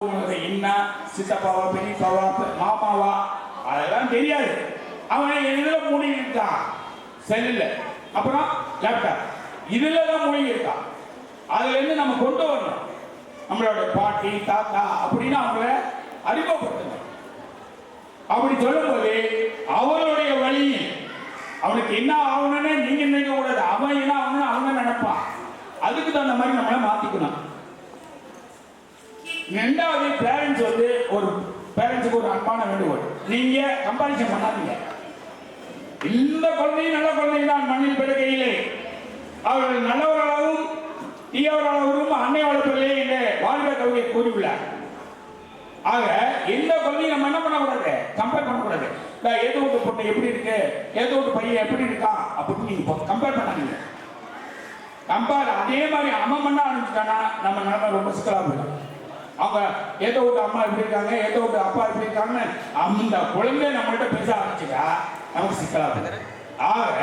என்ன சித்தப்பாவா பெரியப்பாவா மாமாவா அதெல்லாம் தெரியாது. அவன் இதில் மூழ்கி இருக்கான், செல்லில் அப்புறம் லேப்டாப் இதில் தான் மூழ்கி இருக்கான். அதுலேருந்து நம்ம கொண்டு வரணும். நம்மளோட பாட்டி தாத்தா அப்படின்னு அவங்கள அறிமுகப்படுத்தணும். அப்படி சொல்லும்போது அவருடைய வழி அவனுக்கு என்ன ஆகணும்னு நீங்க நினைக்க கூடாது. அவன் என்ன ஆகணும்னு அவங்க நினைப்பான். அதுக்கு தகுந்த மாதிரி நம்மளை மாத்திக்கணும். ரெண்டாவது, பேரண்ட்ஸ் ஒரு பேரண்ட்ஸுக்கு ஒரு அன்பான வேண்டுகோள், நீங்க கம்பாரிசன் பண்ணாதீங்க. இந்த குழந்தையும் நல்ல குழந்தை தான் மண்ணில் பிறக்கையிலே அவர்கள் நல்லவர்களாகவும் தீயவர்களாகவும் அன்னை வளர்ப்பிலே என்று வாழ்க கவிதை கூறியுள்ளார். ஆக எந்த குழந்தையும் நம்ம என்ன பண்ணக்கூடாது, கம்பேர் பண்ணக்கூடாது. ஏதோ ஒரு பொண்ணு எப்படி இருக்கு, ஏதோ ஒரு பையன் எப்படி இருக்கான் அப்படின்னு நீங்க கம்பேர் பண்ணாதீங்க. கம்பேர் அதே மாதிரி அவன் பண்ண ஆரம்பிச்சுட்டானா நம்ம நிலைமை ரொம்ப சிக்கலா போயிடும். அவங்க ஏதோ ஒரு அம்மா எப்படி இருக்காங்க, ஏதோ ஒரு அப்பா எப்படி இருக்காங்கன்னு அந்த குழந்தை நம்மள்கிட்ட பேச ஆரம்பிச்சுட்டா நமக்கு சிக்கலா போகுது. ஆக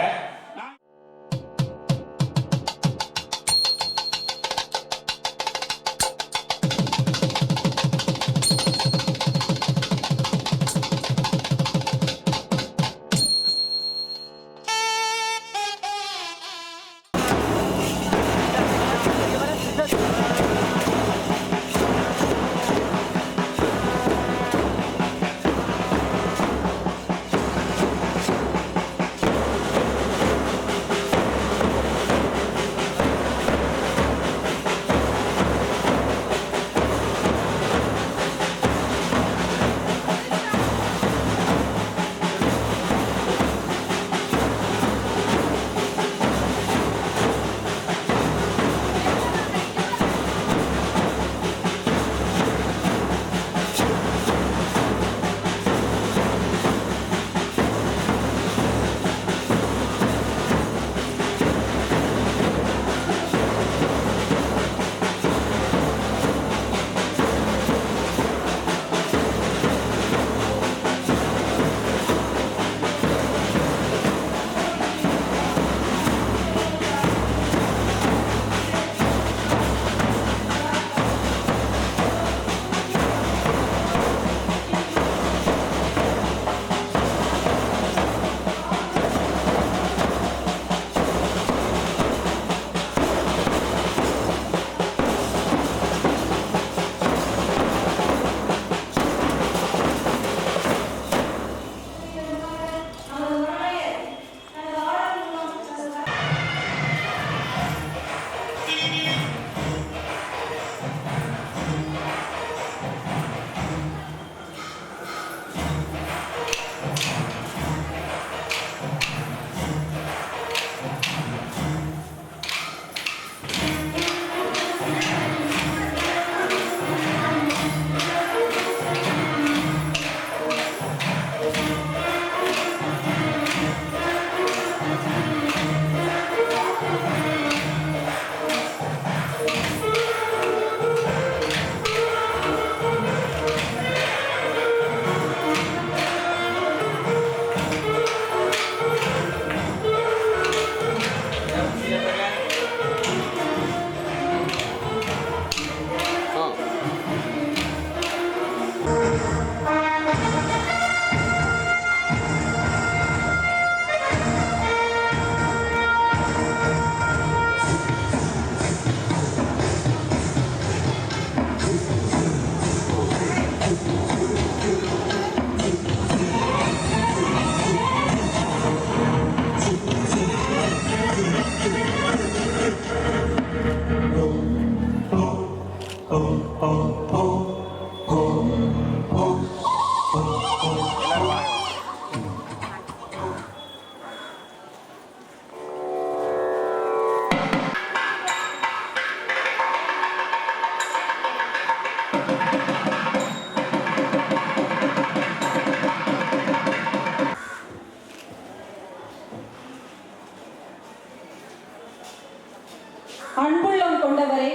அன்புள்ளம் கொண்டவரே,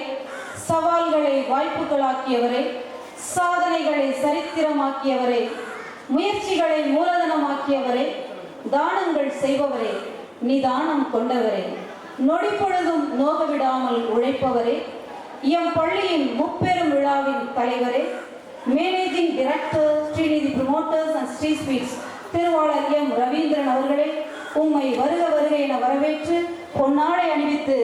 சவால்களை வாய்ப்புகளாக்கியவரே, சாதனைகளை சரித்திரமாக்கியவரே, முயற்சிகளை மூலதனமாக்கியவரே, தானங்கள் செய்பவரே, நிதானம் கொண்டவரே, நொடிப்பொழுதும் நோகவிடாமல் உழைப்பவரே, எம் பள்ளியின் முப்பெரும் விழாவின் தலைவரே, managing director Srinidhi promoters and Sri sweets திருவாளர் எம் ரவீந்திரன் அவர்களே உம்மை வருக வருக என வரவேற்று பொன்னாடை அணிவித்து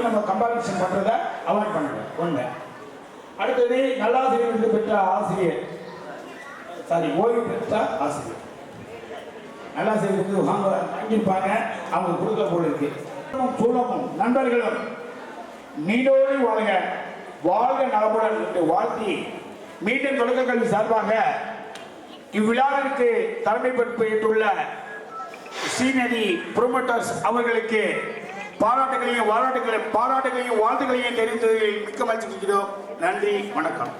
நம்ம கம்பாரிசன் பண்றத அவாய்ட் பண்ணுங்க. ஒண்ணு. அடுத்தது நல்லாசிரியர் விருது பெற்ற ஆசிரியர், ஓய்வு பெற்ற ஆசிரியர், நல்லாசிரியர் விருது வாங்கியிருப்பாங்க, அவங்க கொடுக்க போல இருக்கு. சூழமும் நண்பர்களும் நீடோடி வாழ்க, வாழ்க நலமுடன் என்று வாழ்த்தி மீண்டும் தொடக்க கல்வி சார்பாக இவ்விழாவிற்கு தலைமை பொறுப்பேற்றுள்ள ஸ்ரீநிதி ப்ரொமோட்டர்ஸ் அவர்களுக்கு பாராட்டுகளையும் வாழ்த்துக்களையும் தெரிவித்ததில் மிக்க மகிழ்ச்சிக்கிறோம். நன்றி, வணக்கம்.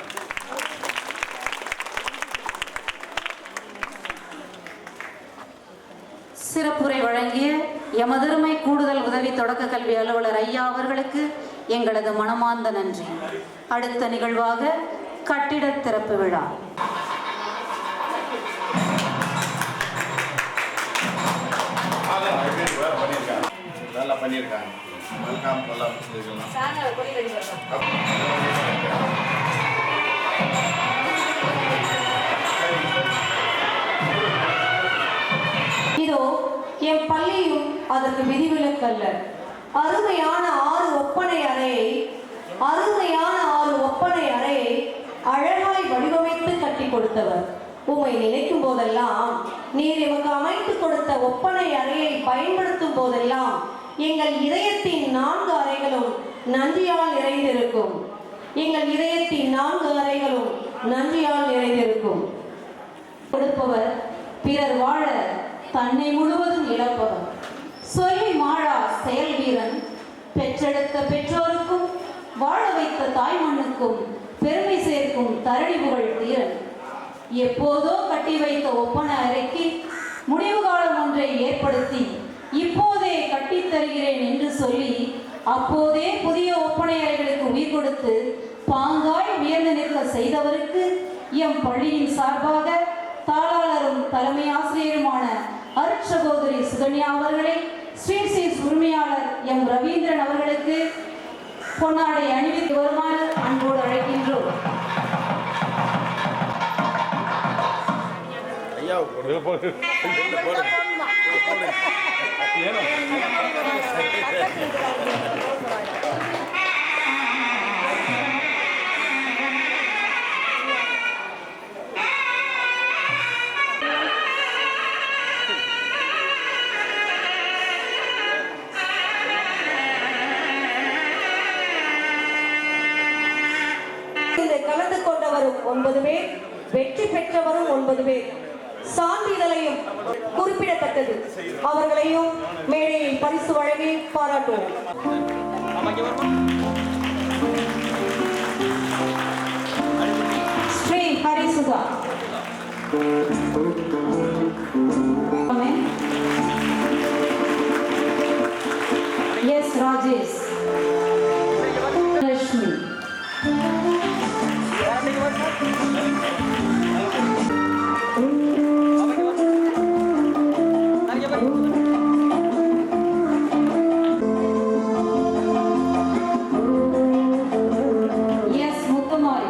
சிறப்புரை வழங்கிய எமதருமை கூடுதல் உதவி தொடக்க கல்வி அலுவலர் ஐயா அவர்களுக்கு எங்களது மனமார்ந்த நன்றி. அடுத்த நிகழ்வாக கட்டிட திறப்பு விழா. நல்லா பண்ணியிருக்காங்க. வெல்கம், நல்லா இதோ என் பள்ளியும் அதற்கு விதிவிலக்கல்ல. அருமையான 6 ஒப்பனை அறையை அழகாய் வடிவமைத்து கட்டி கொடுத்தவர். உம்மை நினைக்கும் போதெல்லாம், நீர் எமக்கு அமைத்து கொடுத்த ஒப்பனை அறையை பயன்படுத்தும் போதெல்லாம் எங்கள் இதயத்தின் 4 அறைகளும் நன்றியால் நிறைந்திருக்கும். கொடுப்பவர் பிறர் வாழ தன்னை முழுவதும் இழப்பவர். சொல்லி மாழா செயல் வீரன், பெற்றெடுத்த பெற்றோருக்கும் வாழ வைத்த தாய் மண்ணுக்கும் பெருமை சேர்க்கும் தரணி புகழ் தீரன். எப்போதோ கட்டி வைத்த ஒப்பனை அறைக்கு முடிவு காலம் ஒன்றை ஏற்படுத்தி இப்போதே கட்டித் தருகிறேன் என்று சொல்லி அப்போதே புதிய ஒப்பனை அறைகளுக்கு உயிர் கொடுத்து பாங்காய் உயர்ந்து நிற்க செய்தவருக்கு எம் பள்ளியின் சார்பாக தாளாளரும் தலைமை ஆசிரியருமான அருட்சகோதரி சுகன்யா அவர்களை ஸ்ரீ உரிமையாளர் எம் ரவீந்திரன் அவர்களுக்கு பொன்னாடை அணிவித்து வருமாறு அன்போடு அழைக்கின்றோம். கலந்து கொண்டவரும் 9 பேர், வெற்றி பெற்றவரும் 9 பேர். சான்றிதழையும் குறிப்பிடத்தக்கது. அவர்களையும் மேடையில் பரிசு வழங்கி பாராட்டுவோம். ஸ்ரீ ஹரிசுதா, எஸ் ராஜேஷ், லட்சுமி, எஸ் முத்துமாரி,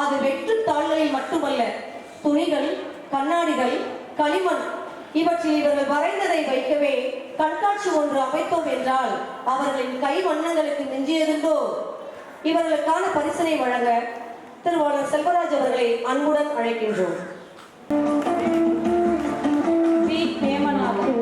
அது வெற்று தாள்களில் மட்டுமல்ல, துணிகள், கண்ணாடிகள், களிமண் இவற்றில் இவர்கள் வரைந்ததை வைக்கவே கண்காட்சி ஒன்று அமைத்தோம் என்றால் அவர்களின் கை வண்ணங்களுக்கு மிஞ்சியதுண்டோ? இவர்களுக்கான பரிசினை வழங்க திருவாளர் செல்வராஜ் அவர்களை அன்புடன் அழைக்கின்றோம். P Hemanathan,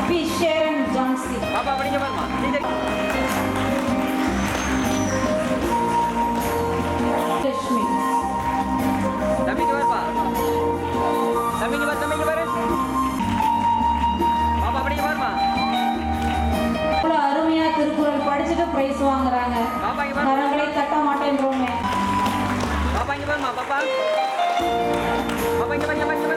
P Sharon Jansi. பாப்பா படிங்க பாருமா. லட்சுமி. தம்பிக்கு பாருப்பா. தம்பிக்கு பாரு. பாப்பா படிங்க பாருமா. இவ்வளவு அருமையா திருக்குறள் படிச்சுட்டு பிரைஸ் வாங்குறாங்க. பாப்பா இங்க பாரு. கரங்களை தட்ட மாட்டேன்றோமே. பாப்பா இங்க பாருமா. பாப்பா இங்க பாருங்க.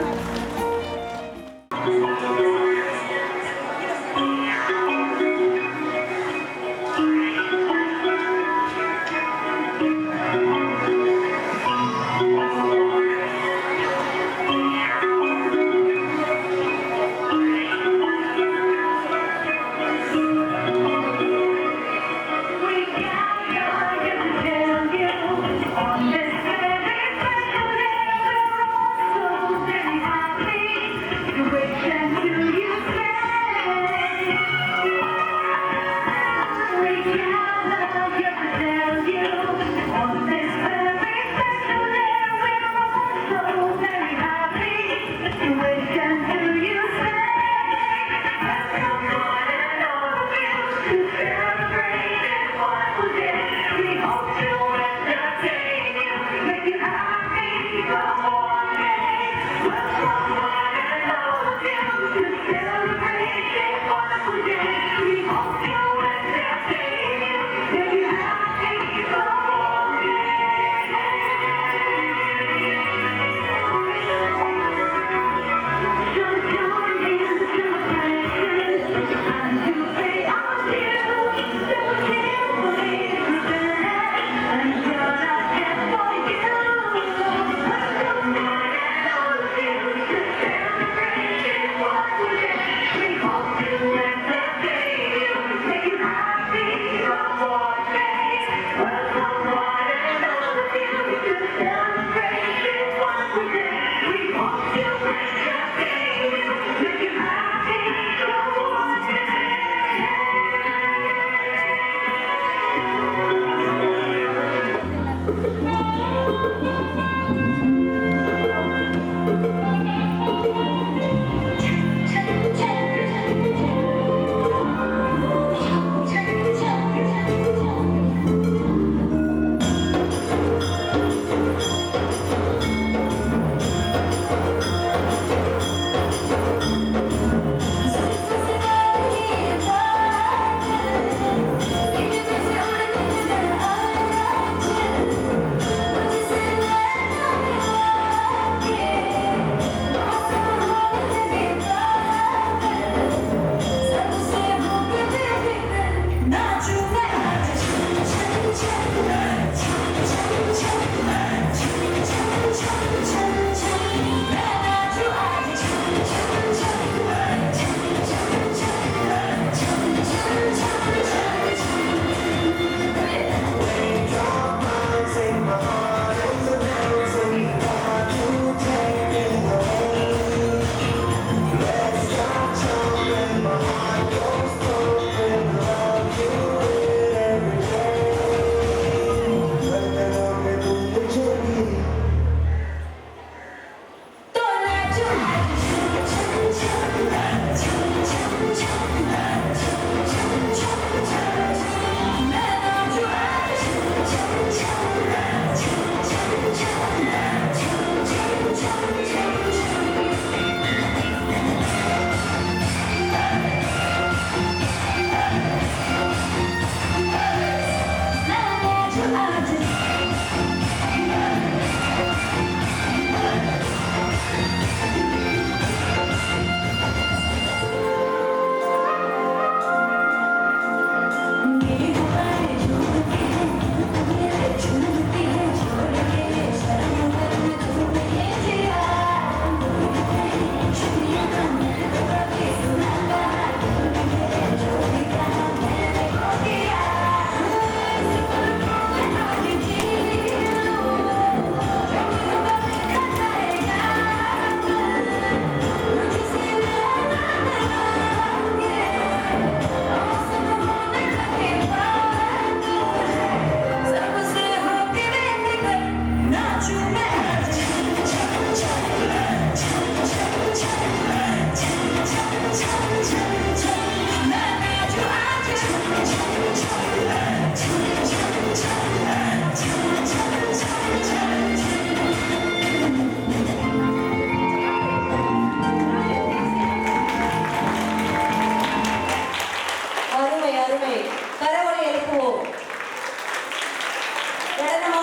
நடனமா